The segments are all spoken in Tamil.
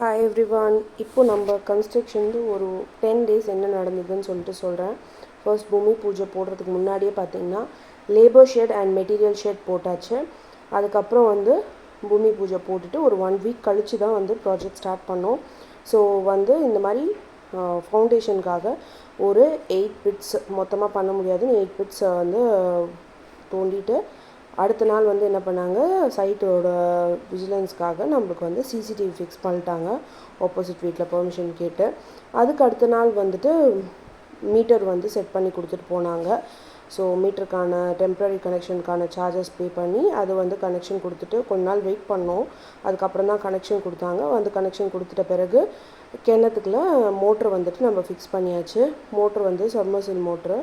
Hi everyone. இப்போ நம்ம கன்ஸ்ட்ரக்ஷன் ஒரு 10 டேஸ் என்ன நடந்ததுன்னு சொல்லிட்டு சொல்கிறேன். ஃபர்ஸ்ட் பூமி பூஜை போடுறதுக்கு முன்னாடியே பார்த்தீங்கன்னா labour shed and material shed போட்டாச்சு. அதுக்கப்புறம் பூமி பூஜை போட்டுட்டு ஒரு 1 வீக் கழித்து தான் ப்ராஜெக்ட் ஸ்டார்ட் பண்ணோம். ஸோ இந்த மாதிரி ஃபவுண்டேஷனுக்காக ஒரு 8 பிட்ஸ் மொத்தமாக பண்ண முடியாதுன்னு 8 பிட்ஸை தோண்டிட்டு அடுத்த நாள் என்ன பண்ணாங்க, சைட்டோட விஜிலன்ஸ்க்காக நம்மளுக்கு சிசிடிவி ஃபிக்ஸ் பண்ணிட்டாங்க ஆப்போசிட் வீட்டில் பெர்மிஷன் கேட்டு. அதுக்கு அடுத்த நாள் மீட்டர் செட் பண்ணி கொடுத்துட்டு போனாங்க. ஸோ மீட்டருக்கான டெம்ப்ரரி கனெக்ஷனுக்கான சார்ஜஸ் பே பண்ணி அது கனெக்ஷன் கொடுத்துட்டு கொஞ்ச நாள் வெயிட் பண்ணோம். அதுக்கப்புறம் தான் கனெக்ஷன் கொடுத்தாங்க. கனெக்ஷன் கொடுத்துட்ட பிறகு கிணத்துக்குள்ள மோட்ரு நம்ம ஃபிக்ஸ் பண்ணியாச்சு. மோட்ரு சப்மர்சிபிள் மோட்ரு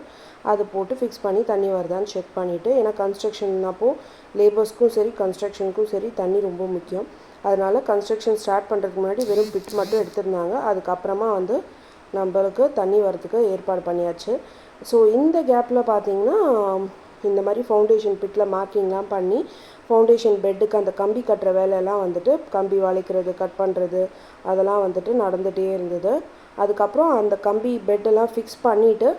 அது போட்டு ஃபிக்ஸ் பண்ணி தண்ணி வருதான்னு செக் பண்ணிவிட்டு, ஏன்னா கன்ஸ்ட்ரக்ஷன் அப்போது லேபர்ஸ்க்கும் சரி கன்ஸ்ட்ரக்ஷனுக்கும் சரி தண்ணி ரொம்ப முக்கியம். அதனால் கன்ஸ்ட்ரக்ஷன் ஸ்டார்ட் பண்ணுறதுக்கு முன்னாடி வெறும் பிட் மட்டும் எடுத்துருந்தாங்க. அதுக்கப்புறமா நம்மளுக்கு தண்ணி வரத்துக்கு ஏற்பாடு பண்ணியாச்சு. ஸோ இந்த கேப்பில் பார்த்திங்கன்னா இந்த மாதிரி ஃபவுண்டேஷன் பிட்டில் மார்க்கிங்லாம் பண்ணி ஃபவுண்டேஷன் பெட்டுக்கு அந்த கம்பி கட்டுற வேலையெல்லாம் கம்பி வளைக்கிறது கட் பண்ணுறது அதெல்லாம் நடந்துகிட்டே இருந்தது. அதுக்கப்புறம் அந்த கம்பி பெட்டெல்லாம் ஃபிக்ஸ் பண்ணிவிட்டு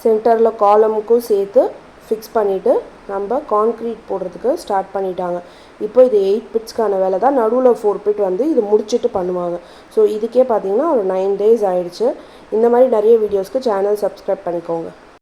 சென்டரில் காலமுக்கும் சேர்த்து ஃபிக்ஸ் பண்ணிவிட்டு நம்ம கான்க்ரீட் போடுறதுக்கு ஸ்டார்ட் பண்ணிட்டாங்க. இப்போ இது 8 பிட்ஸ்க்கான வேலை தான். நடுவில் 4 பிட் இது முடிச்சுட்டு பண்ணுவாங்க. ஸோ இதுக்கே பார்த்திங்கன்னா ஒரு 9 டேஸ் ஆகிடுச்சு. இந்த மாதிரி நிறைய வீடியோஸ்க்கு சேனல் சப்ஸ்கிரைப் பண்ணிக்கோங்க.